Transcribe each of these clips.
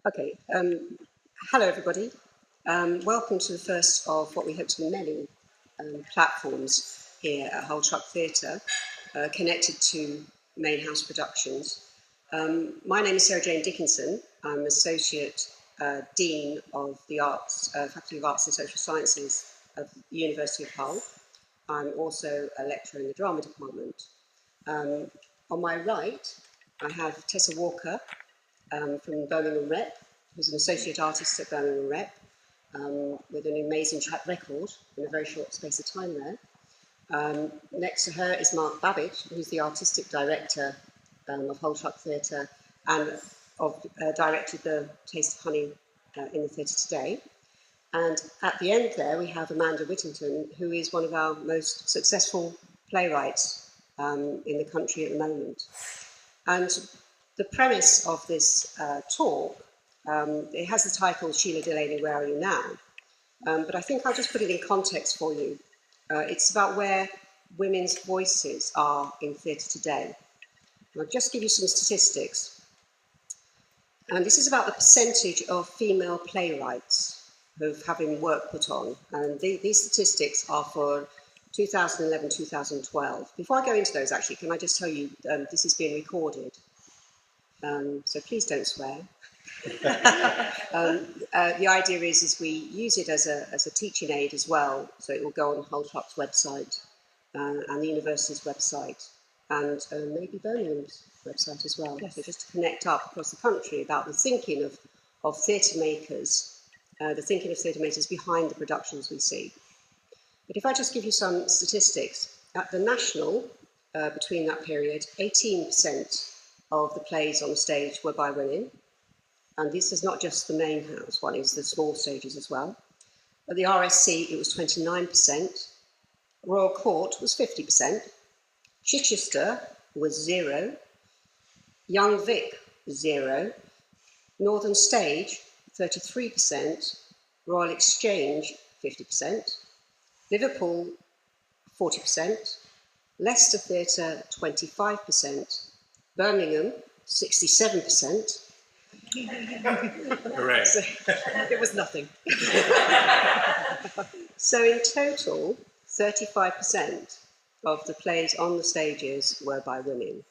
Okay, hello everybody. Welcome to the first of what we hope to be many platforms here at Hull Truck Theatre, connected to Main House Productions. My name is Sarah Jane Dickenson. I'm Associate Dean of the Arts, Faculty of Arts and Social Sciences of the University of Hull. I'm also a lecturer in the drama department. On my right, I have Tessa Walker from Birmingham Rep, who's an associate artist at Birmingham Rep, with an amazing track record in a very short space of time there. Next to her is Babych, who's the artistic director of Hull Truck Theatre and directed the Taste of Honey in the theatre today. And at the end there, we have Whittington, who is one of our most successful playwrights in the country at the moment. And the premise of this talk, it has the title Shelagh Delaney, Where Are You Now? But I think I'll just put it in context for you. It's about where women's voices are in theatre today. I'll just give you some statistics. And this is about the percentage of female playwrights who've having work put on. And these statistics are for 2011-2012. Before I go into those, actually, can I just tell you this is being recorded. So please don't swear. The idea is we use it as a teaching aid as well, so it will go on Hull Truck's website and the university's website and maybe Birmingham's website as well. Yes. So just to connect up across the country about the thinking of theatre makers, behind the productions we see. But if I just give you some statistics, at the National, between that period, 18% of the plays on stage were by women. And this is not just the main house one, it's the small stages as well. At the RSC, it was 29%. Royal Court was 50%. Chichester was 0. Young Vic, 0. Northern Stage, 33%. Royal Exchange, 50%. Liverpool, 40%. Leicester Theatre, 25%. Birmingham, 67%. Hooray. So, it was nothing. So in total, 35% of the plays on the stages were by women.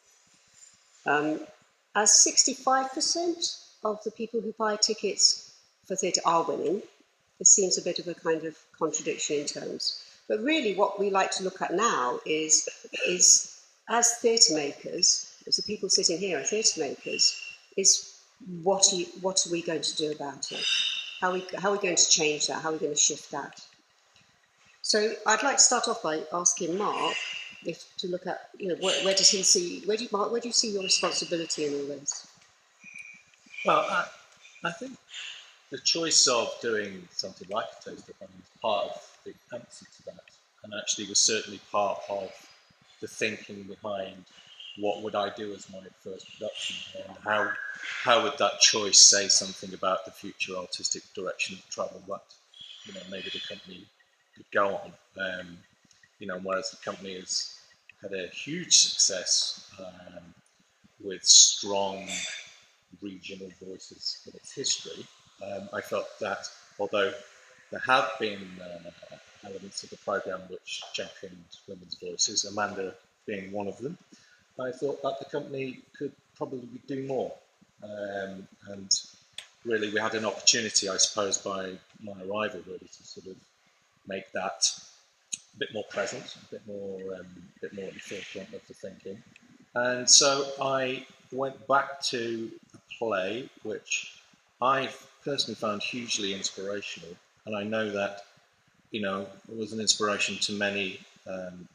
As 65% of the people who buy tickets for theatre are women, this seems a bit of a kind of contradiction in terms. But really what we like to look at now is as theatre makers, as the people sitting here are theatre makers, is what are we going to do about it? How are we going to change that? How are we going to shift that? So I'd like to start off by asking Mark to look at, where do you see your responsibility in all this? Well, I think the choice of doing something like a Taste of Honey is part of the answer to that, and actually was certainly part of the thinking behind what would I do as my first production, and how would that choice say something about the future artistic direction of travel that maybe the company could go on. Whereas the company has had a huge success with strong regional voices in its history, I felt that although there have been elements of the programme which championed women's voices, Amanda being one of them, I thought that the company could probably do more. And really we had an opportunity, I suppose, by my arrival really to sort of make that a bit more present, a bit more in the forefront of the thinking. And so I went back to a play which I personally found hugely inspirational, and I know that it was an inspiration to many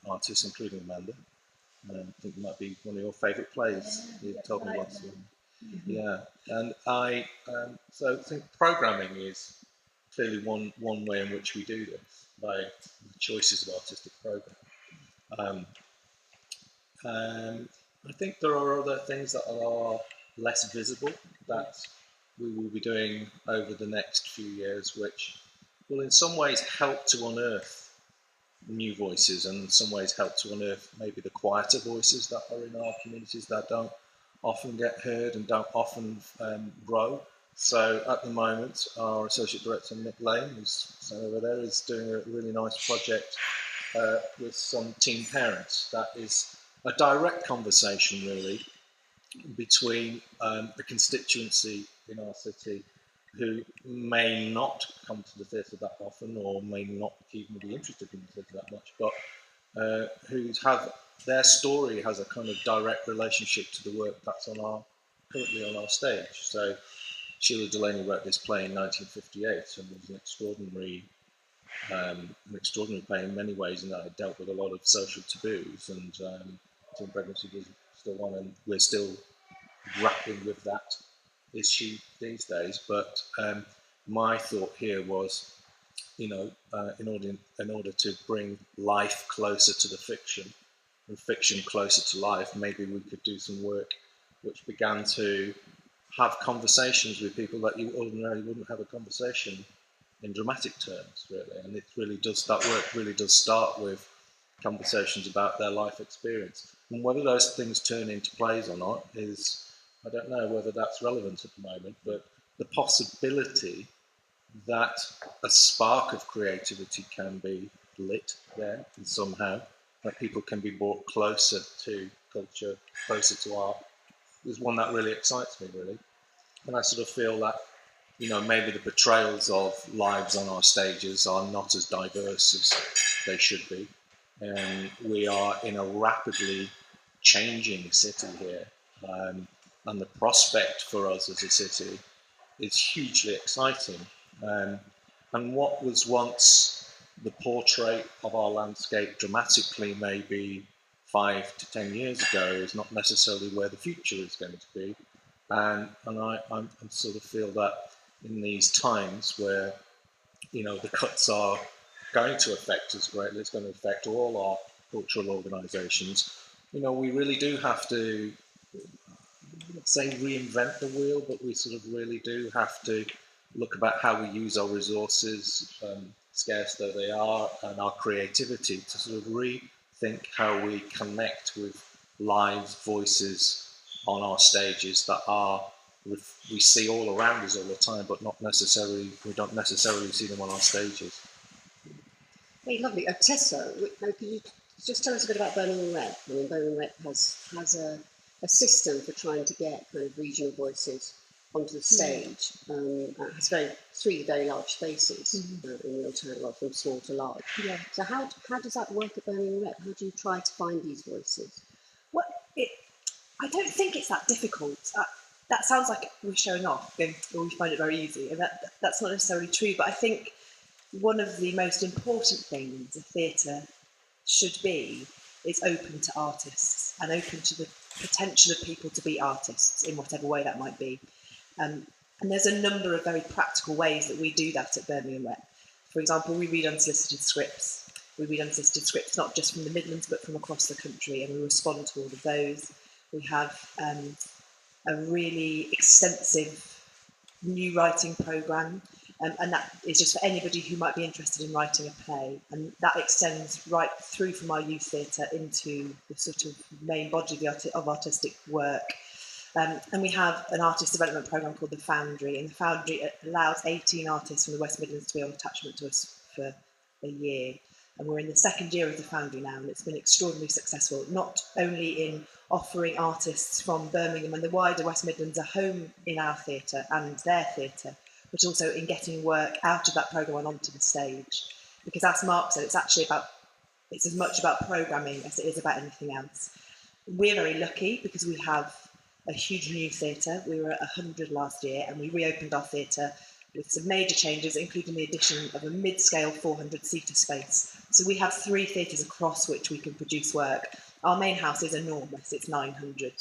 artists, including Amanda. I think it might be one of your favourite plays. You told me once. Yeah, and I think programming is clearly one way in which we do this by the choices of artistic programme. I think there are other things that are less visible that we will be doing over the next few years, which will in some ways help to unearth new voices, and in some ways help to unearth maybe the quieter voices that are in our communities that don't often get heard and don't often grow So at the moment, our associate director Nick Lane, who's over there, is doing a really nice project with some teen parents. That is a direct conversation, really, between the constituency in our city who may not come to the theatre that often, or may not even be interested in the theatre that much, but who have their story has a kind of direct relationship to the work that's currently on our stage. So Shelagh Delaney wrote this play in 1958, and it was an extraordinary play in many ways, in that it dealt with a lot of social taboos, and teen pregnancy was still one, and we're still grappling with that issue these days. But my thought here was, in order to bring life closer to the fiction and fiction closer to life, maybe we could do some work which began to have conversations with people that you ordinarily wouldn't have a conversation in dramatic terms, really. And that work really does start with conversations about their life experience. And whether those things turn into plays or not I don't know whether that's relevant at the moment, but the possibility that a spark of creativity can be lit there, and somehow that people can be brought closer to culture, closer to art, is one that really excites me, really. And I sort of feel that, maybe the portrayals of lives on our stages are not as diverse as they should be. And we are in a rapidly changing city here. And the prospect for us as a city is hugely exciting. And what was once the portrait of our landscape dramatically maybe 5 to 10 years ago is not necessarily where the future is going to be. And I sort of feel that in these times where, the cuts are going to affect us greatly, it's going to affect all our cultural organisations, we really do have to, say reinvent the wheel, but we sort of really do have to look about how we use our resources, scarce though they are, and our creativity to sort of rethink how we connect with live voices on our stages that we see all around us all the time, but we don't necessarily see them on our stages. Hey, lovely. Tessa, could you just tell us a bit about Birmingham Rep? I mean, Birmingham Rep has a system for trying to get kind of regional voices onto the stage. It has three very large spaces in real time, well, from small to large. Yeah. So how does that work at Birmingham Rep? How do you try to find these voices? Well, I don't think it's that difficult. That sounds like we're showing off, and we find it very easy, and that's not necessarily true. But I think one of the most important things a theatre should be is open to artists and open to the potential of people to be artists in whatever way that might be. And there's a number of very practical ways that we do that at Birmingham Rep. For example, we read unsolicited scripts. We read unsolicited scripts not just from the Midlands but from across the country, and we respond to all of those. We have a really extensive new writing programme, and that is just for anybody who might be interested in writing a play, and that extends right through from our youth theatre into the sort of main body of artistic work. And we have an artist development programme called The Foundry, and The Foundry allows 18 artists from the West Midlands to be on attachment to us for a year. And we're in the second year of The Foundry now, and it's been extraordinarily successful, not only in offering artists from Birmingham and the wider West Midlands a home in our theatre and their theatre, but also in getting work out of that programme and onto the stage. Because as Mark said, it's as much about programming as it is about anything else. We're very lucky because we have a huge new theatre. We were at 100 last year, and we reopened our theatre with some major changes, including the addition of a mid-scale 400-seater space. So we have 3 theatres across which we can produce work. Our main house is enormous, it's 900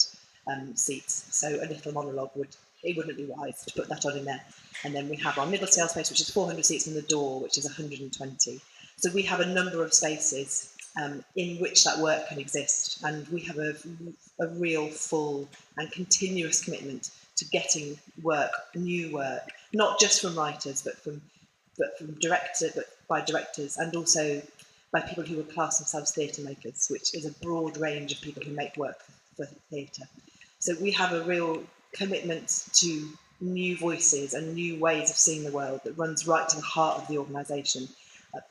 seats, so a little monologue wouldn't be wise to put that on in there. And then we have our middle scale space, which is 400 seats, and the door, which is 120. So we have a number of spaces in which that work can exist, and we have a real full and continuous commitment to getting work, new work, not just from writers, but by directors, and also by people who would class themselves theatre makers, which is a broad range of people who make work for theatre. So we have a real commitment to new voices and new ways of seeing the world that runs right to the heart of the organisation.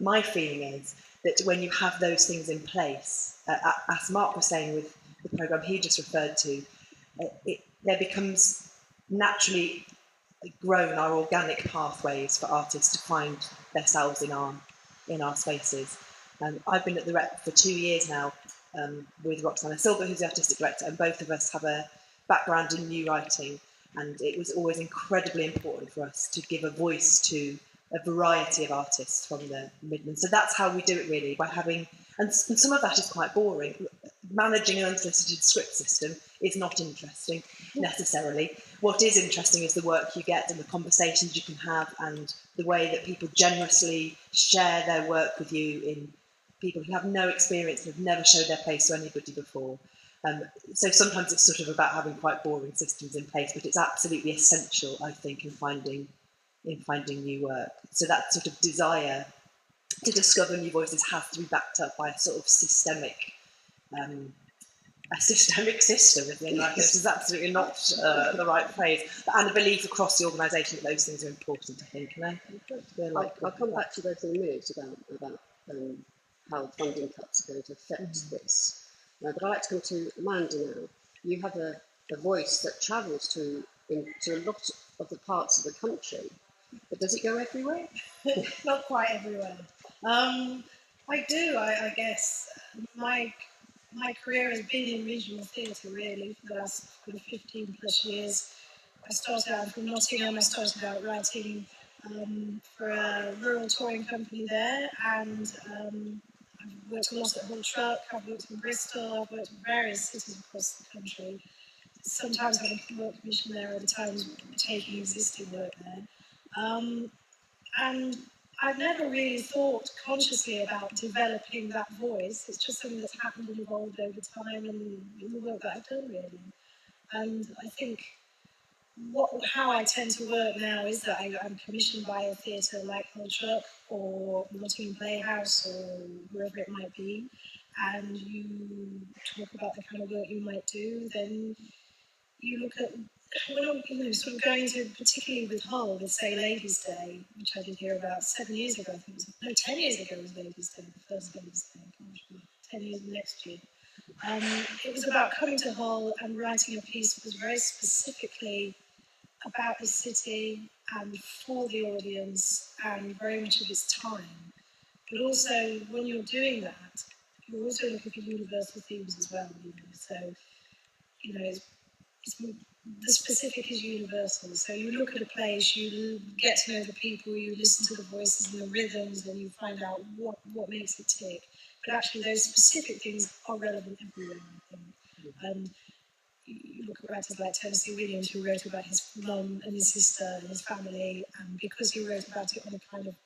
My feeling is that when you have those things in place, as Mark was saying with the programme he just referred to, there becomes naturally grown our organic pathways for artists to find themselves in our spaces. I've been at the Rep for 2 years now with Roxana Silver, who's the artistic director, and both of us have a background in new writing, and it was always incredibly important for us to give a voice to a variety of artists from the Midlands. So that's how we do it, really, by having, and some of that is quite boring. Managing an unsolicited script system is not interesting necessarily. What is interesting is the work you get and the conversations you can have, and the way that people generously share their work with you, in people who have no experience and have never showed their place to anybody before. So sometimes it's sort of about having quite boring systems in place, but it's absolutely essential, I think, in finding new work. So that sort of desire to discover new voices has to be backed up by a sort of systemic system, I think. This is absolutely not the right phrase, and a belief across the organisation that those things are important, I think. I'll come back to those in a minute about how funding cuts are going to affect this. But I'd like to come to Amanda now. You have a voice that travels to a lot of the parts of the country, but does it go everywhere? Not quite everywhere. I do, I guess. My career has been in regional theatre, really, for the last 15 plus years. I started out from Nottingham. I started out writing for a rural touring company there, and I've worked a lot at Hull Truck. I've worked in Bristol. I've worked in various cities across the country. Sometimes having work commission there, other times taking existing work there. And I've never really thought consciously about developing that voice. It's just something that's happened and evolved over time, and the work that I've done, really. And I think how I tend to work now is that I'm commissioned by a theatre like Hull Truck or Nottingham Playhouse or wherever it might be, and you talk about the kind of work you might do. Then you look at, sort of going to, particularly with Hull, with, say, Ladies' Day, which I did hear about 7 years ago, I think it was, 10 years ago was Ladies' Day, the first Ladies' Day, 10 years next year. It was about coming to Hull and writing a piece that was very specifically about the city and for the audience and very much of its time. But also, when you're doing that, you're also looking for universal themes as well. So, the specific is universal. So you look at a place, you get to know the people, you listen to the voices and the rhythms, and you find out what makes it tick. But actually, those specific things are relevant everywhere, I think. You look at writers like Tessa Williams, who wrote about his mum and his sister and his family, and because he wrote about it on a kind of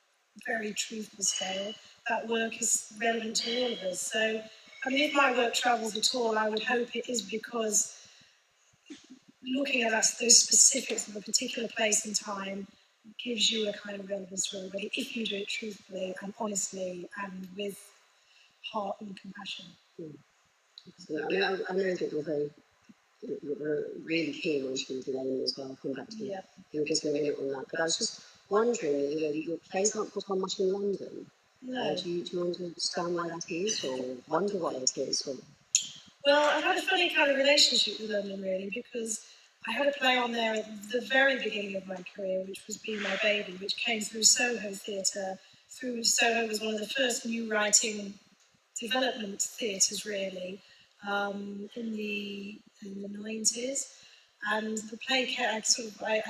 very truthful scale, that work is relevant to all of us. So, if my work travels at all, I would hope it is because looking at those specifics of a particular place and time gives you a kind of relevance to everybody, if you do it truthfully and honestly and with heart and compassion. So, I know that you're really keen on Shelagh Delaney as well. I'll come back to you in just a minute on that. But I was just wondering, your plays aren't put on much in London. No. Do you understand why that is, or wonder why it is? Or... Well, I've had a funny kind of relationship with London, really, because I had a play on there at the very beginning of my career, which was Be My Baby, which came through Soho Theatre. Soho was one of the first new writing development theatres, really, in the 90s. And the play, I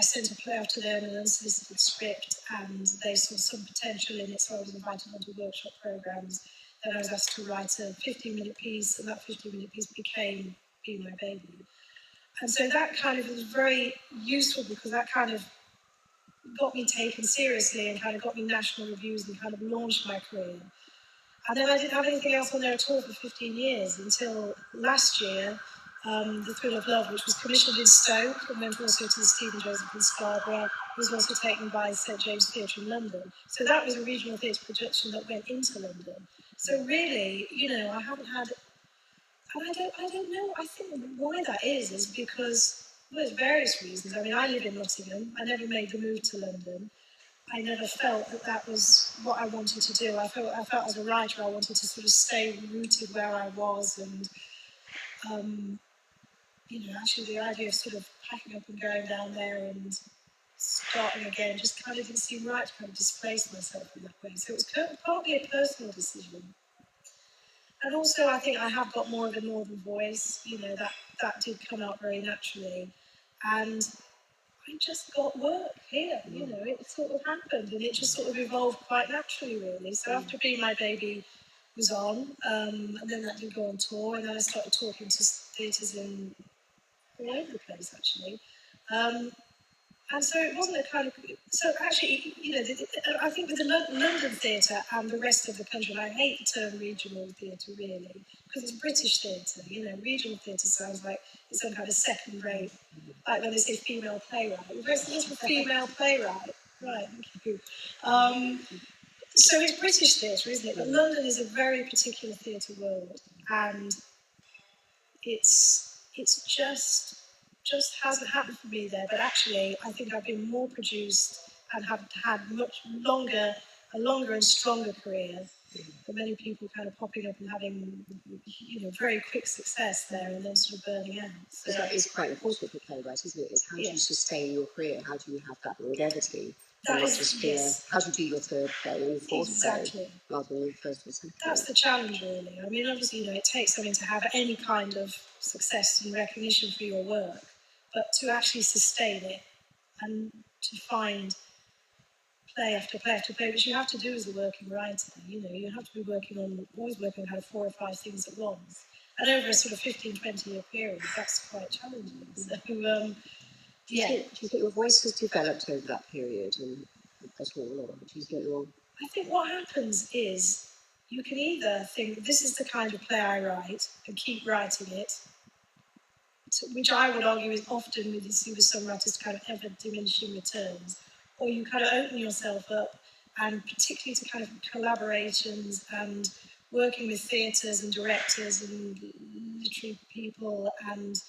sent a play out to them, an unsolicited script, and they saw some potential in it, so I was invited onto workshop programmes. Then I was asked to write a 15-minute piece, and that 15-minute piece became Be My Baby. And so that kind of was very useful, because that kind of got me taken seriously and kind of got me national reviews and kind of launched my career. And then I didn't have anything else on there at all for 15 years until last year, The Thrill of Love, which was commissioned in Stoke and went also to the Stephen Joseph in Scarborough, was also taken by St James Theatre in London. So that was a regional theatre production that went into London. So really, I haven't had, and I don't know, I think why that is because Well, there's various reasons. I mean, I live in Nottingham. I never made the move to London. I never felt that that was what I wanted to do. I felt as a writer, I wanted to sort of stay rooted where I was, and actually the idea of sort of packing up and going down there and starting again just kind of didn't seem right to kind of displace myself in that way. So it was partly a personal decision. And also I think I have got more of a northern voice, that did come out very naturally. And I just got work here, it sort of happened and it just sort of evolved quite naturally, really. So after Be My Baby was on, and then that did go on tour, and then I started talking to theatres in all over the place, actually. And so it wasn't a kind of... So actually, I think with the London theatre and the rest of the country, and I hate the term regional theatre, really, because it's British theatre, regional theatre sounds like it's some kind of second-rate, like when they say female playwright. We've got this for female playwright. Right, thank you. So it's British theatre, isn't it? But London is a very particular theatre world, and it's just hasn't happened for me there. But actually, I think I've been more produced and have had a longer and stronger career than many people kind of popping up and having, very quick success there and then sort of burning out. So that is quite important for playwrights, isn't it? Is how do you sustain your career? How do you have that longevity? Yes. How do you do your third play and your fourth play rather than your first or second? That's the challenge, really. I mean, obviously, it takes something to have any kind of success and recognition for your work, but to actually sustain it and to find play after play after play, which you have to do as a working writer. You have to be always working on kind of 4 or 5 things at once. And over a sort of 15, 20-year period, that's quite challenging. So, do you think your voice has developed over that period at all, or do you think you're... I think what happens is you can either think this is the kind of play I write and keep writing it, which I would argue is often with these singer-songwriters kind of ever diminishing returns, or you kind of open yourself up, and particularly to kind of collaborations and working with theatres and directors and literary people and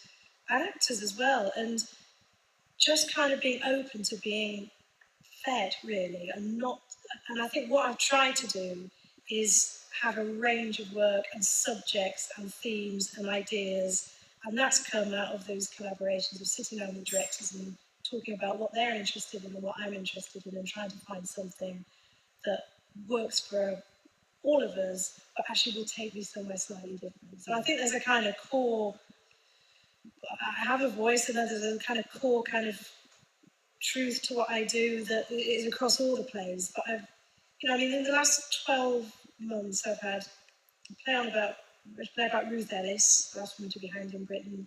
actors as well, and just kind of being open to being fed, really, and I think what I've tried to do is have a range of work and subjects and themes and ideas, and that's come out of those collaborations of sitting down with directors and talking about what they're interested in and what I'm interested in, and trying to find something that works for all of us, but actually will take me somewhere slightly different. So I think there's a kind of core... I have a voice, and there's a kind of core kind of truth to what I do that is across all the plays. But in the last 12 months, I've had a play about Ruth Ellis, the last woman to be hanged in Britain,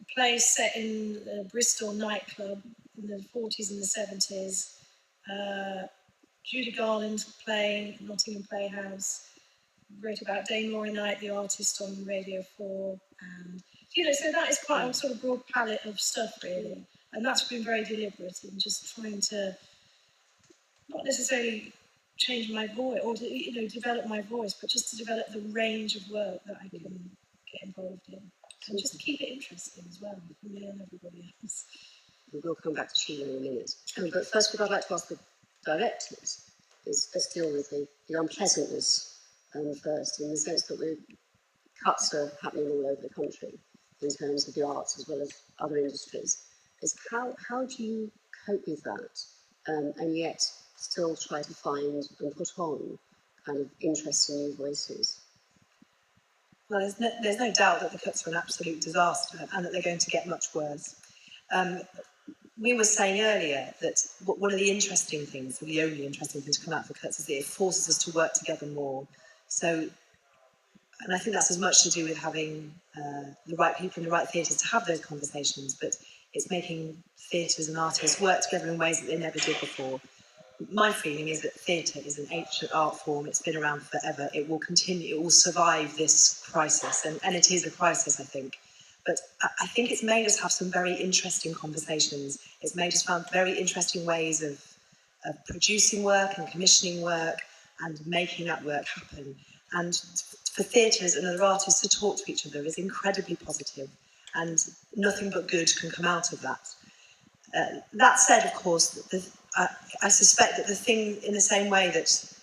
a play set in a Bristol nightclub in the 40s and the 70s, Judy Garland playing Nottingham Playhouse, wrote about Dame Laurie Knight, the artist, on Radio 4, and so that is quite a sort of broad palette of stuff, really, and that's been very deliberate in just trying to not necessarily change my voice or develop my voice, but just to develop the range of work that I can get involved in, and just keep it interesting as well for me and everybody else. We'll come back to Sheila in a minute. But first, what I'd like to ask the directors is let's deal with the unpleasantness first, in the sense that cuts are happening all over the country in terms of the arts as well as other industries. Is how do you cope with that and yet still try to find and put on kind of interesting new voices? Well, there's no doubt that the cuts are an absolute disaster and that they're going to get much worse. We were saying earlier that one of the interesting things, or the only interesting thing to come out of the cuts, is that it forces us to work together more. So, and I think that's as much to do with having the right people in the right theatres to have those conversations, but it's making theatres and artists work together in ways that they never did before. My feeling is that theatre is an ancient art form. It's been around forever. It will continue. It will survive this crisis, and it is a crisis, I think. But I think it's made us have some very interesting conversations. It's made us find very interesting ways of producing work and commissioning work and making that work happen. And for theatres and other artists to talk to each other is incredibly positive. and nothing but good can come out of that. That said, of course, I suspect that the thing, in the same way that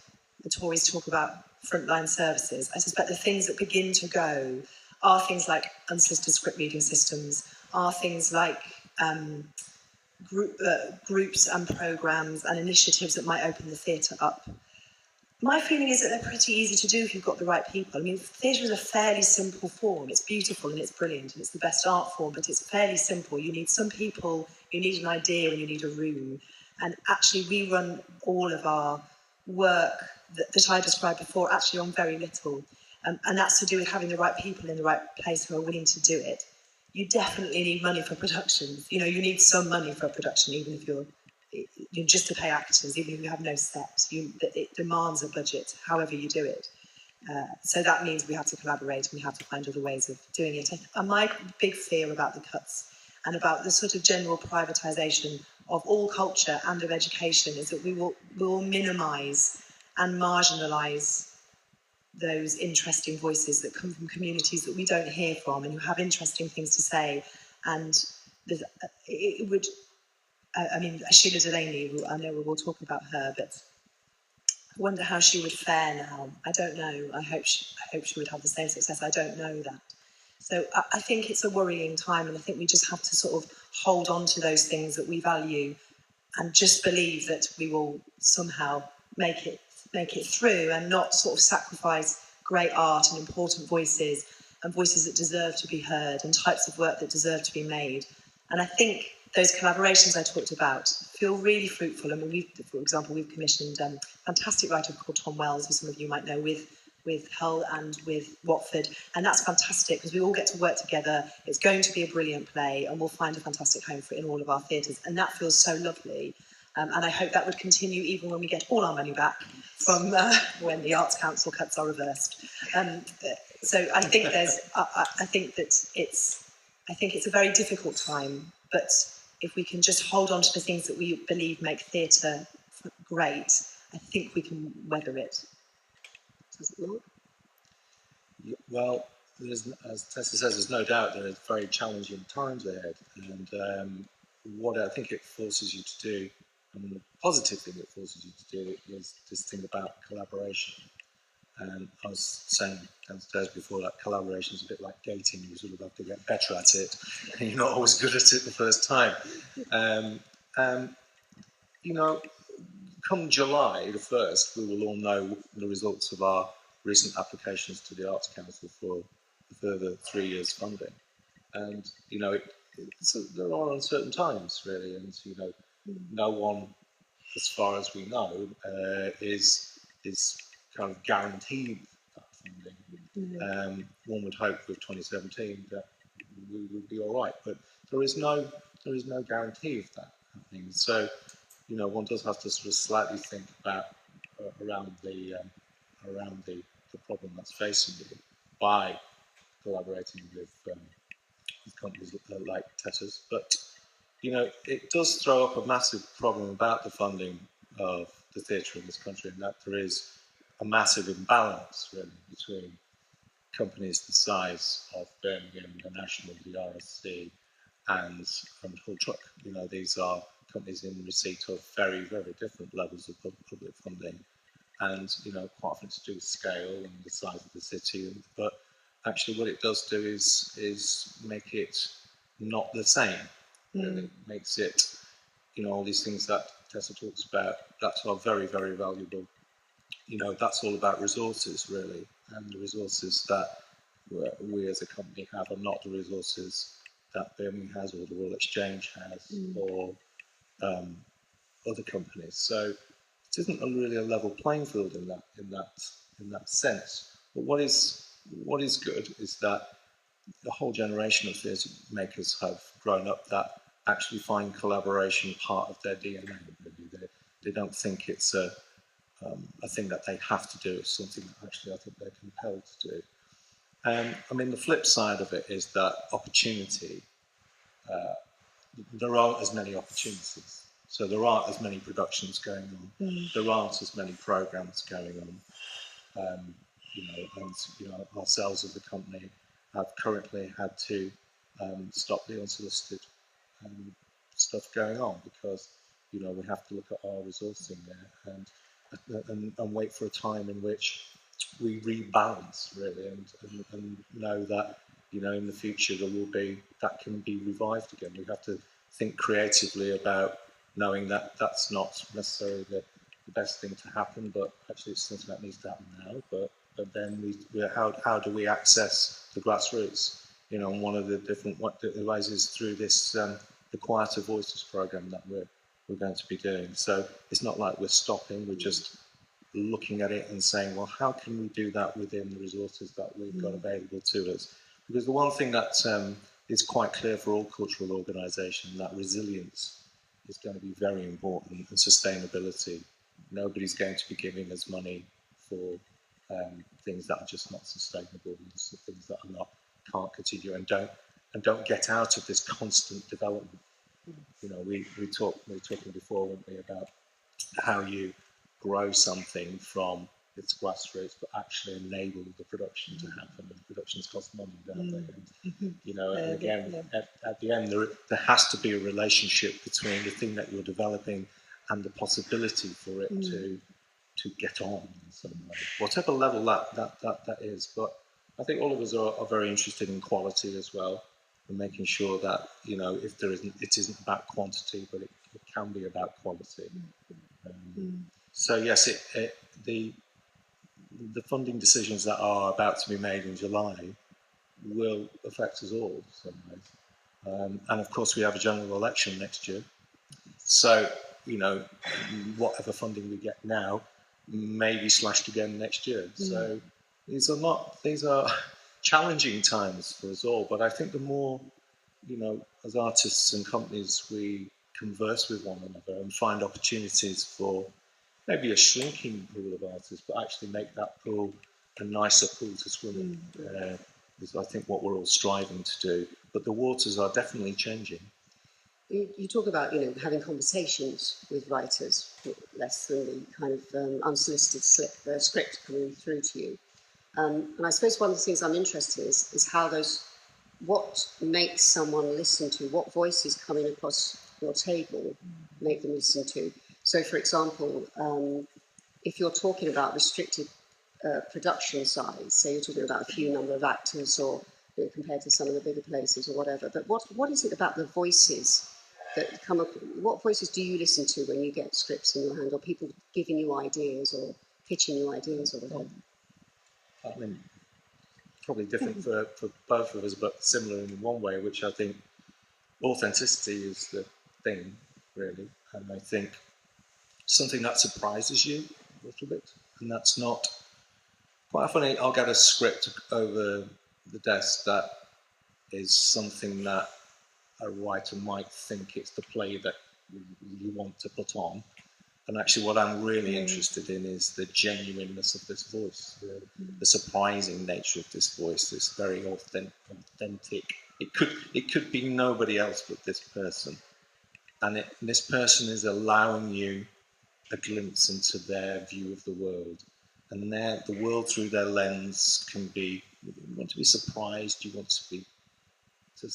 the Tories talk about frontline services, I suspect the things that begin to go are things like unsolicited script reading systems, are things like groups and programmes and initiatives that might open the theatre up. My feeling is that they're pretty easy to do if you've got the right people. I mean, theatre is a fairly simple form. It's beautiful and it's brilliant and it's the best art form, but it's fairly simple. You need some people, you need an idea, and you need a room. And actually, we run all of our work that I described before actually on very little. And that's to do with having the right people in the right place who are willing to do it. You definitely need money for productions. You know, you need some money for a production, even if you're just to pay actors, even if you have no set. It demands a budget, however you do it. So that means we have to collaborate and we have to find other ways of doing it. And my big fear about the cuts and about the sort of general privatisation of all culture and of education is that we will minimise and marginalise those interesting voices that come from communities that we don't hear from and who have interesting things to say. And it would... I mean, Shelagh Delaney, I know we'll talk about her, but I wonder how she would fare now. I don't know. I hope she would have the same success. I don't know that. So I think it's a worrying time, and I think we just have to sort of hold on to those things that we value and just believe that we will somehow make it through and not sort of sacrifice great art and important voices and voices that deserve to be heard and types of work that deserve to be made. And I think those collaborations I talked about feel really fruitful. I mean, for example, we've commissioned a fantastic writer called Tom Wells, who some of you might know, with Hull and with Watford. And that's fantastic because we all get to work together. It's going to be a brilliant play and we'll find a fantastic home for it in all of our theatres. And that feels so lovely. And I hope that would continue even when we get all our money back from when the Arts Council cuts are reversed. So I think I think it's a very difficult time, but if we can just hold on to the things that we believe make theatre great, I think we can weather it. Does it not? Well, as Tessa says, there's no doubt there are very challenging times ahead, and what I think it forces you to do, and the positive thing it forces you to do, is this thing about collaboration. And I was saying downstairs before that collaboration is a bit like dating. You sort of have to get better at it, and you're not always good at it the first time. You know, come July the 1st, we will all know the results of our recent applications to the Arts Council for a further 3 years funding. And, you know, there are uncertain times, really, and, you know, no one, as far as we know, is kind of guaranteed that funding. One would hope with 2017 that we would be all right, but there is no guarantee of that happening. So, you know, one does have to sort of slightly think about around the problem that's facing you by collaborating with companies like Tessa's. But you know, it does throw up a massive problem about the funding of the theatre in this country, and that there is a massive imbalance really between companies the size of Birmingham, the National, the RSC, and Hull Truck. You know, these are companies in receipt of very, very different levels of public funding, and you know, quite often to do with scale and the size of the city. But actually, what it does do is make it not the same. Really makes it, you know, all these things that Tessa talks about that are very, very valuable. You know, that's all about resources, really, and the resources that we as a company have are not the resources that Birmingham has, or the Royal Exchange has, or other companies. So it isn't really a level playing field in that sense. But what is good is that the whole generation of theatre makers have grown up that actually find collaboration part of their DNA. Really. They don't think it's a thing that they have to do. It's something that actually I think they're compelled to do. I mean, the flip side of it is that opportunity. There aren't as many opportunities. So there aren't as many productions going on. There aren't as many programs going on. You know, and you know, ourselves as a company have currently had to stop the unsolicited stuff going on, because we have to look at our resourcing there and wait for a time in which we rebalance really, and know that in the future that can be revived again. We have to think creatively about knowing that that's not necessarily the best thing to happen, but actually it's something that needs to happen now. But then how do we access the grassroots? And one of the different ways is through this the Quieter Voices program that we're going to be doing. So it's not like we're stopping; we're just looking at it and saying, well, how can we do that within the resources that we've got available to us? Because the one thing that is quite clear for all cultural organisations, that resilience is going to be very important, and sustainability. Nobody's going to be giving us money for things that are just not sustainable, things that can't continue and don't get out of this constant development. We were talking before, weren't we, about how you grow something from its grassroots, but actually enable the production to happen. And productions cost money, don't they? And, again, at the end, there has to be a relationship between the thing that you're developing and the possibility for it to get on in some way, whatever level that is. But I think all of us are very interested in quality as well, and making sure that if it isn't about quantity, but it can be about quality. So yes, the funding decisions that are about to be made in July will affect us all in some ways. And of course, we have a general election next year. So, whatever funding we get now may be slashed again next year. So these are challenging times for us all. But I think the more, as artists and companies, we converse with one another and find opportunities for maybe a shrinking pool of artists, but actually make that pool a nicer pool to swim in, is I think what we're all striving to do. But the waters are definitely changing. You talk about having conversations with writers, less than the kind of unsolicited script coming through to you. And I suppose one of the things I'm interested in is how what makes someone listen to, what voices coming across your table make them listen to. So, for example, if you're talking about restricted production size, say you're talking about a few number of actors, or compared to some of the bigger places or whatever, but what is it about the voices that come up? What voices do you listen to when you get scripts in your hand, or people giving you ideas or pitching you ideas or whatever? I mean, probably different for both of us, but similar in one way, which I think authenticity is the thing, really. And I think something that surprises you a little bit, and that's not quite often. I'll get a script over the desk that is something that a writer might think it's the play that you want to put on, and actually what I'm really interested in is the genuineness of this voice, the surprising nature of this voice, this very authentic. It could be nobody else but this person, and this person is allowing you a glimpse into their view of the world, and the world through their lens can be. You want to be surprised. You want to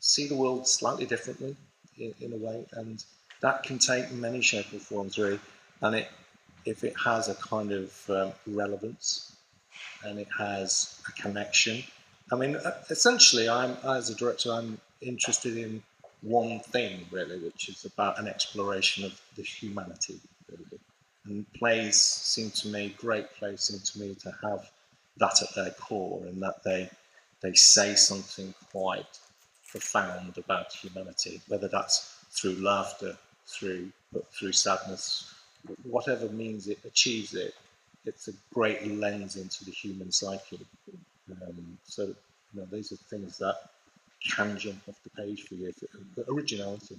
see the world slightly differently in a way, and that can take many shapes or forms, really. And if it has a kind of relevance and it has a connection. I mean, essentially, as a director, I'm interested in one thing, really, which is about an exploration of the humanity, really. And great plays seem to me to have that at their core, and that they say something quite profound about humanity, whether that's through laughter, through sadness, whatever means it achieves it. It's a great lens into the human psyche. So these are things that can jump off the page for you. The originality.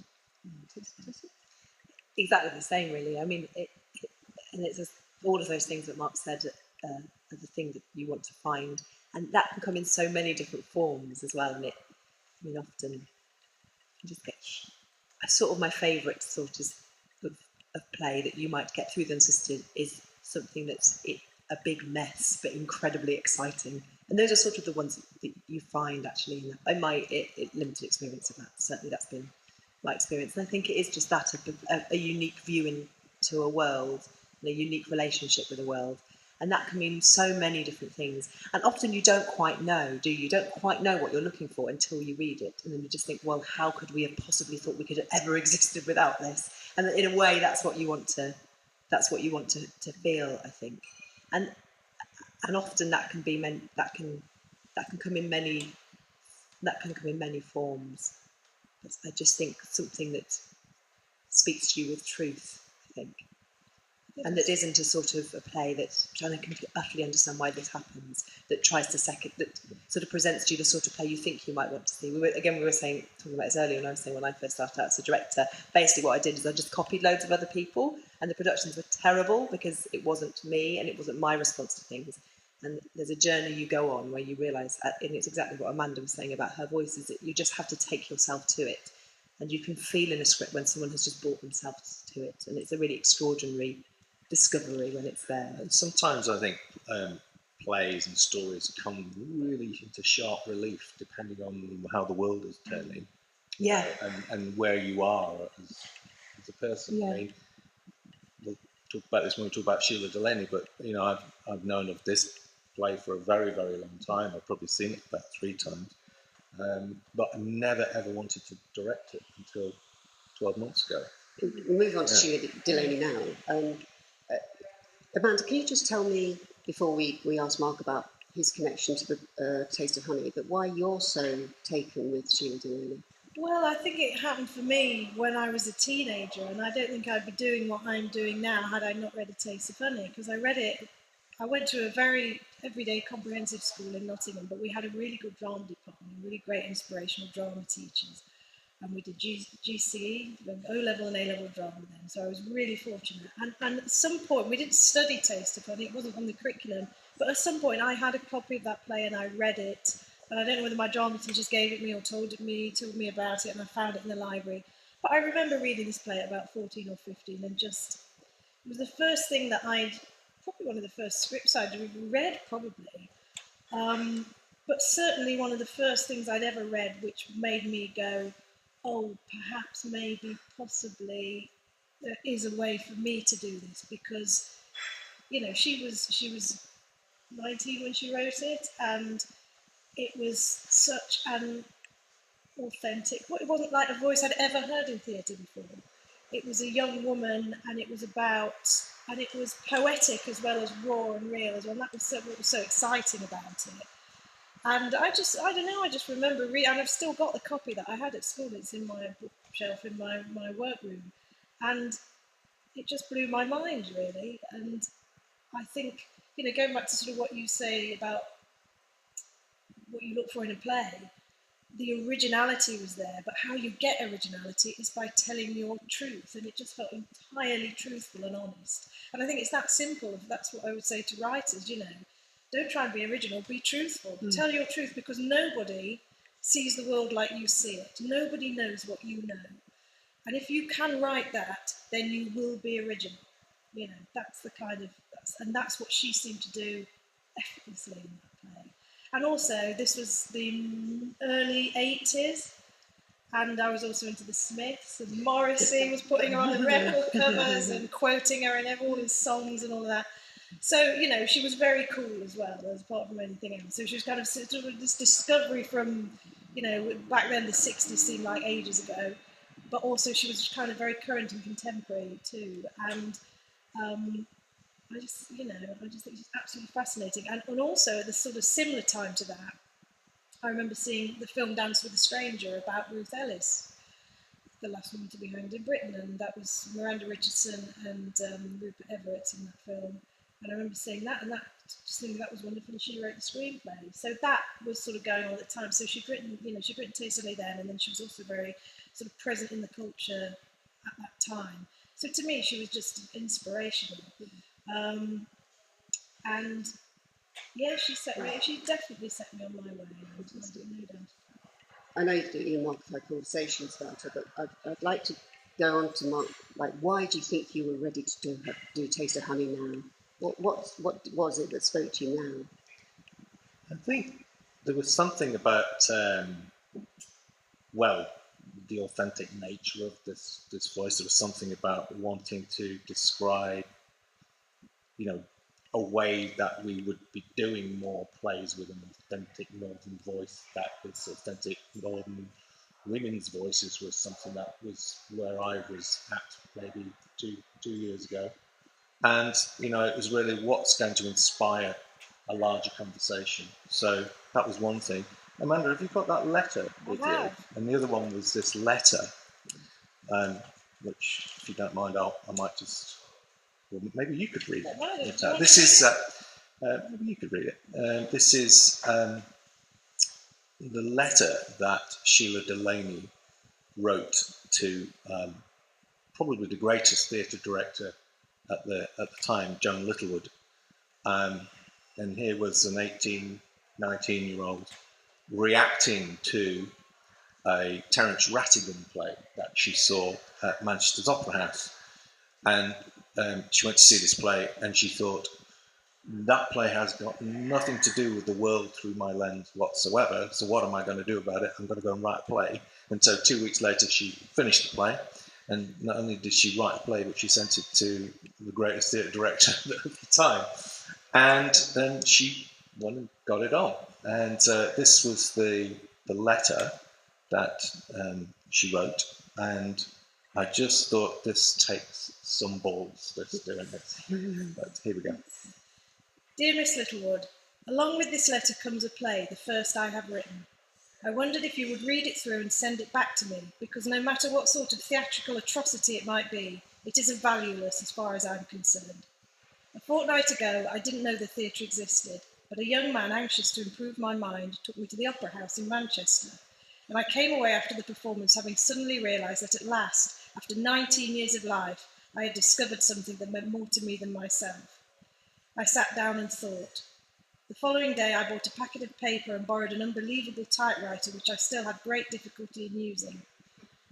Exactly the same, really. I mean, and it's all of those things that Mark said are the thing that you want to find, and that can come in so many different forms as well. And often you just get sort of my favourite sort of play that you might get through the unsisted is something that's a big mess but incredibly exciting, And those are sort of the ones that you find actually in my limited experience of that. Certainly that's been my experience. And I think it is just that, a unique view into a world, and a unique relationship with the world. And that can mean so many different things. And often you don't quite know, do you? You don't quite know what you're looking for until you read it. And then you just think, well, how could we have possibly thought we could have ever existed without this? And in a way, that's what you want to feel, I think. And often that can come in many forms. I just think something that speaks to you with truth, I think. And that isn't a sort of a play that's trying to utterly understand why this happens, that sort of presents to you the sort of play you think you might want to see. We were talking about this earlier, and I was saying when I first started out as a director, basically what I did is I just copied loads of other people, and the productions were terrible because it wasn't me and it wasn't my response to things. And there's a journey you go on where you realise, and it's exactly what Amanda was saying about her voice, is that you just have to take yourself to it. And you can feel in a script when someone has just brought themselves to it. And it's a really extraordinary discovery when it's there. And sometimes I think plays and stories come really into sharp relief depending on how the world is turning. Yeah. And where you are as a person. Yeah. I mean, we'll talk about this when we talk about Shelagh Delaney, but I've known of this play for a very, very long time. I've probably seen it about 3 times. But I never ever wanted to direct it until 12 months ago. We'll move on to Shelagh Delaney now. Amanda, can you just tell me, before we ask Mark about his connection to the Taste of Honey, but why you're so taken with Shelagh Delaney? Well, I think it happened for me when I was a teenager, and I don't think I'd be doing what I'm doing now had I not read A Taste of Honey, because I read it. I went to a very everyday comprehensive school in Nottingham, but we had a really good drama department, really great inspirational drama teachers. And we did GCE, O-level and A-level drama then, so I was really fortunate. And at some point, we didn't study Taste of Honey, it wasn't on the curriculum, but at some point I had a copy of that play and I read it, and I don't know whether my drama teachers gave it me or told me about it, and I found it in the library. But I remember reading this play at about 14 or 15, and it was the first thing that probably one of the first scripts I'd read, probably. But certainly one of the first things I'd ever read which made me go, oh, perhaps, maybe, possibly, there is a way for me to do this, because, she was 19 when she wrote it, and it was such an authentic, it wasn't like a voice I'd ever heard in theatre before. It was a young woman, and it was poetic as well as raw and real as well, and that was what was so exciting about it. And I don't know, I just remember and I've still got the copy that I had at school. It's in my bookshelf in my workroom. And it just blew my mind, really. And I think, going back to sort of what you say about what you look for in a play, the originality was there, but how you get originality is by telling your truth. And it just felt entirely truthful and honest. And I think it's that simple. That's what I would say to writers, Don't try and be original, be truthful. Tell your truth, because nobody sees the world like you see it. Nobody knows what you know. And if you can write that, then you will be original. That's the that's what she seemed to do effortlessly in that play. And also, this was the early 80s, and I was also into the Smiths, and Morrissey was putting her on the record covers and quoting her in all his songs and all of that. So, she was very cool as well, apart from anything else. So she was kind of this discovery from, back then the 60s seemed like ages ago, but also she was kind of very current and contemporary too. And I just think it's absolutely fascinating. And also at the sort of similar time to that, I remember seeing the film Dance with a Stranger about Ruth Ellis, the last woman to be hanged in Britain, and that was Miranda Richardson and Rupert Everett in that film. And I remember seeing that, and just thinking that was wonderful, and she wrote the screenplay. So that was sort of going on at the time. So she'd written Taste of Honey then, and then she was also very sort of present in the culture at that time. So to me, she was just inspirational. And yeah, she definitely set me on my way. No doubt. I know you and Mark have had conversations about her, but I'd like to go on to Mark. Like, why do you think you were ready to do Taste of Honey now? What was it that spoke to you now? I think there was something about, well, the authentic nature of this voice. There was something about wanting to describe, you know, a way that we would be doing more plays with an authentic northern voice. That this authentic northern women's voices was something that was where I was at maybe two years ago. And, you know, it was really what's going to inspire a larger conversation. So that was one thing. Amanda, have you got that letter with you? And the other one was this letter, which, if you don't mind, I might just, well, maybe you could read it. This is, maybe you could read it. This is the letter that Shelagh Delaney wrote to probably the greatest theatre director at the time, John Littlewood. And here was an 18, 19-year-old reacting to a Terence Rattigan play that she saw at Manchester's Opera House. And she went to see this play and she thought, that play has got nothing to do with the world through my lens whatsoever, so what am I going to do about it? I'm going to go and write a play. And so 2 weeks later she finished the play, and not only did she write a play, but she sent it to the greatest theatre director at the time. And then she went and got it on. And this was the letter that she wrote, and I just thought, this takes some balls, this doing this. But here we go. Dear Miss Littlewood, along with this letter comes a play, the first I have written. I wondered if you would read it through and send it back to me, because no matter what sort of theatrical atrocity it might be, it isn't valueless as far as I'm concerned. A fortnight ago, I didn't know the theatre existed, but a young man anxious to improve my mind took me to the Opera House in Manchester, and I came away after the performance having suddenly realised that at last, after 19 years of life, I had discovered something that meant more to me than myself. I sat down and thought. The following day I bought a packet of paper and borrowed an unbelievable typewriter which I still had great difficulty in using.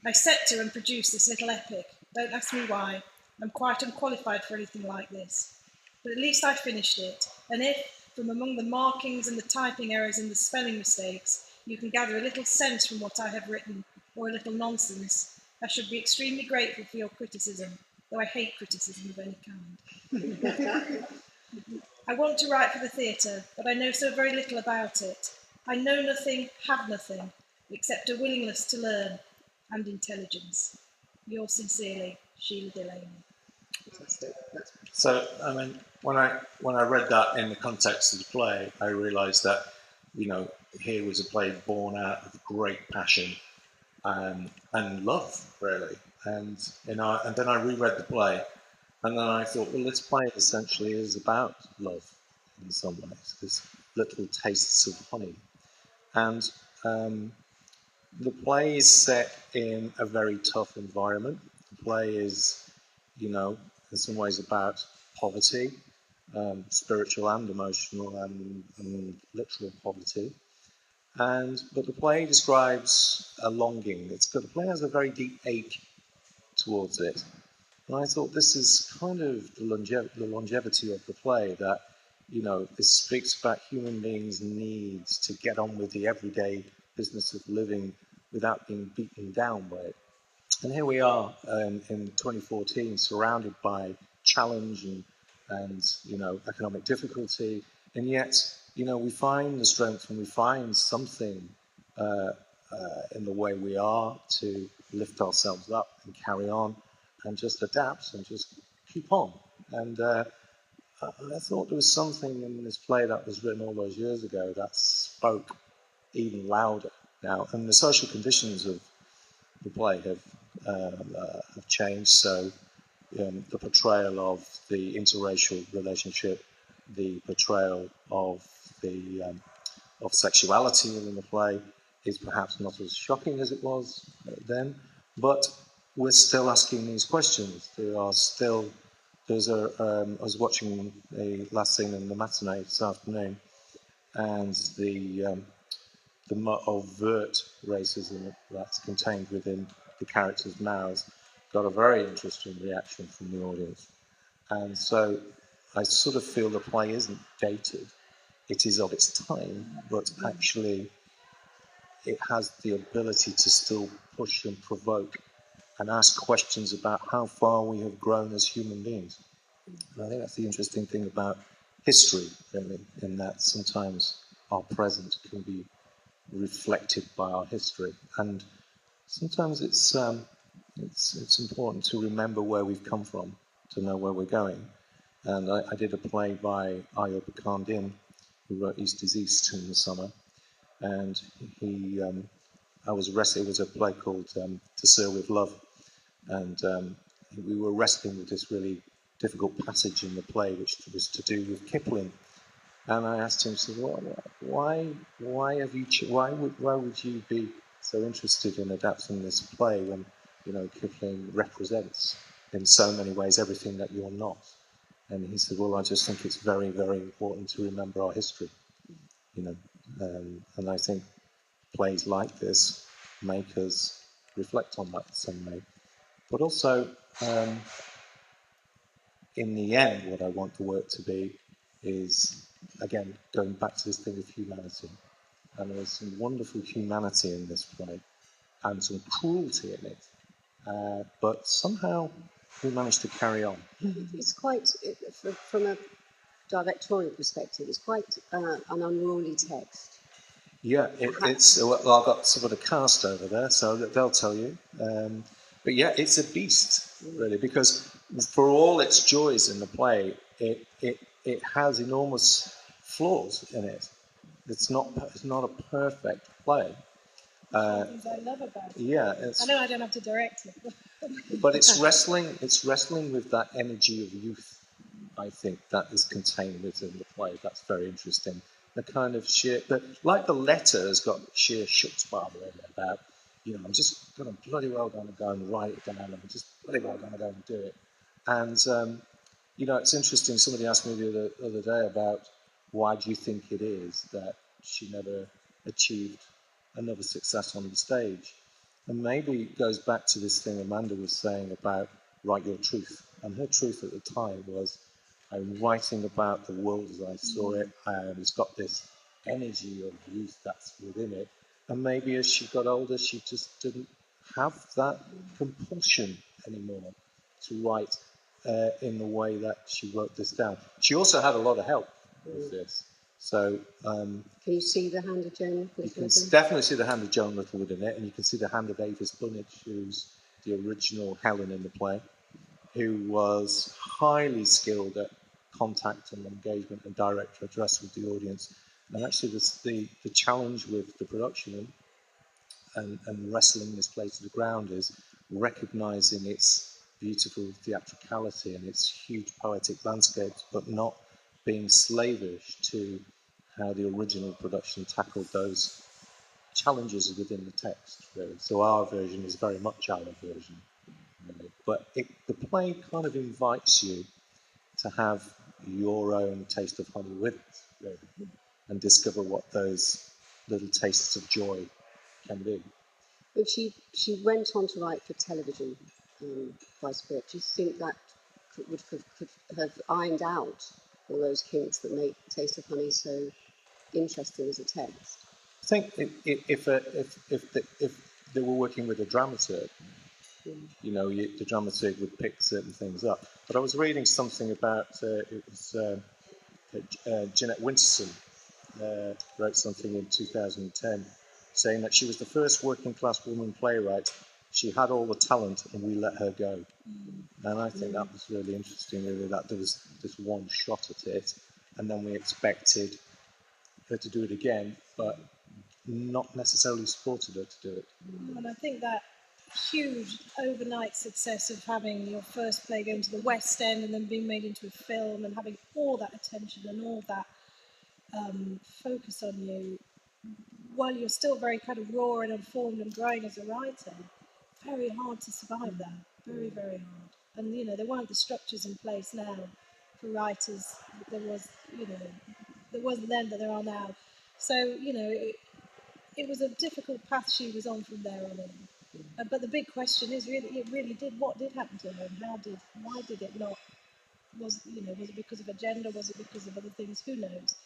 I set to and produced this little epic. Don't ask me why. I'm quite unqualified for anything like this. But at least I finished it, and if, from among the markings and the typing errors and the spelling mistakes, you can gather a little sense from what I have written, or a little nonsense, I should be extremely grateful for your criticism, though I hate criticism of any kind. I want to write for the theatre, but I know so very little about it. I know nothing, have nothing, except a willingness to learn and intelligence. Yours sincerely, Shelagh Delaney. So, I mean, when I read that in the context of the play, I realised that, you know, here was a play born out of great passion and love, really. And you know, and then I reread the play, and then I thought, well, this play essentially is about love in some ways. There's little tastes of honey, and the play is set in a very tough environment. The play is, you know, in some ways about poverty, spiritual and emotional and literal poverty. But the play describes a longing. The play has a very deep ache towards it. And I thought this is kind of the longevity of the play, that, you know, this speaks about human beings' needs to get on with the everyday business of living without being beaten down by it. And here we are in 2014, surrounded by challenge and you know, economic difficulty, and yet, you know, we find the strength and we find something in the way we are to lift ourselves up and carry on and just adapt and just keep on. And I thought there was something in this play that was written all those years ago that spoke even louder now. And the social conditions of the play have changed. So the portrayal of the interracial relationship, the portrayal of the of sexuality in the play is perhaps not as shocking as it was then, but we're still asking these questions. I was watching the last scene in the matinee this afternoon, and the overt racism that's contained within the characters' mouths got a very interesting reaction from the audience. And so I sort of feel the play isn't dated. it is of its time, but actually it has the ability to still push and provoke and ask questions about how far we have grown as human beings. And I think that's the interesting thing about history, really, in that sometimes our present can be reflected by our history, and sometimes it's important to remember where we've come from to know where we're going. And I did a play by Ayub Kandin, who wrote East is East in the summer, and it was a play called To Serve with Love, and we were wrestling with this really difficult passage in the play, which was to do with Kipling. And I asked him, so why would you be so interested in adapting this play when, you know, Kipling represents in so many ways everything that you're not? And he said, well, I just think it's very, very important to remember our history, you know. And I think plays like this make us reflect on that in some way. But also, in the end, what I want the work to be is, again, going back to this thing of humanity. And there's some wonderful humanity in this play and some cruelty in it. But somehow we managed to carry on. It's quite, from a directorial perspective, it's quite an unruly text. Yeah, well, I've got some of the cast over there, so they'll tell you. But yeah, it's a beast, really, because for all its joys in the play, it has enormous flaws in it. It's not a perfect play. Things I love about it. Yeah, I know I don't have to direct it, but it's wrestling with that energy of youth. I think that is contained within the play. That's very interesting. The kind of like the letter has got sheer chutzpah in it about, you know, I'm just going to bloody well going to go and write it down. I'm just bloody well going to go and do it. And, you know, it's interesting. Somebody asked me the other day about why do you think it is that she never achieved another success on the stage. And maybe it goes back to this thing Amanda was saying about write your truth. And her truth at the time was, I'm writing about the world as I saw it, and it's got this energy of youth that's within it. And maybe as she got older, she just didn't have that compulsion anymore to write in the way that she wrote this down. She also had a lot of help with this. So can you see the hand of Joan Littlewood? You can definitely see the hand of Joan Littlewood in it, and you can see the hand of Avis Bunich, who's the original Helen in the play, who was highly skilled at contact and engagement and direct address with the audience. And actually the challenge with the production and wrestling this play to the ground is recognising its beautiful theatricality and its huge poetic landscapes, but not being slavish to how the original production tackled those challenges within the text, really. So our version is very much our version. But the play kind of invites you to have your own taste of honey with it, really, and discover what those little tastes of joy can be. But she went on to write for television by script. Do you think that could have ironed out all those hints that make Taste of Honey so interesting as a text? I think if they were working with a dramaturg, you know, the dramaturg would pick certain things up. But I was reading something about it was Jeanette Winterson wrote something in 2010 saying that she was the first working class woman playwright. She had all the talent and we let her go. And I think that was really interesting, really, that there was this one shot at it and then we expected her to do it again, but not necessarily supported her to do it. And I think that huge overnight success of having your first play going to the West End and then being made into a film and having all that attention and all that focus on you, while you're still very kind of raw and informed and growing as a writer, very hard to survive that. Very, very hard. And, you know, there weren't the structures in place now for writers. There wasn't then, but there are now. So, you know, it was a difficult path she was on from there on in. But the big question is what did happen to her, and why did it not? Was it because of agenda? Was it because of other things? Who knows?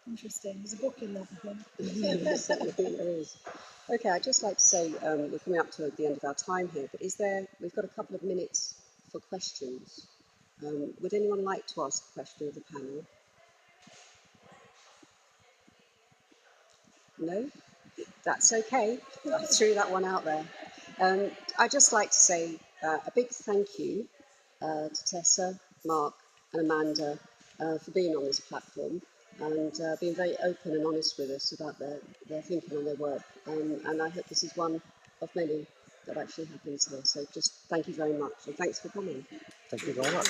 Interesting. There's a book in there, I think. Yes, I think there is. Okay, I'd just like to say we're coming up to the end of our time here, but we've got a couple of minutes for questions. Would anyone like to ask a question of the panel? No? That's okay. I threw that one out there. I'd just like to say a big thank you to Tessa, Mark and Amanda for being on this platform and being very open and honest with us about their thinking on their work. And I hope this is one of many that actually happens here. So just thank you very much and thanks for coming. Thank you very much.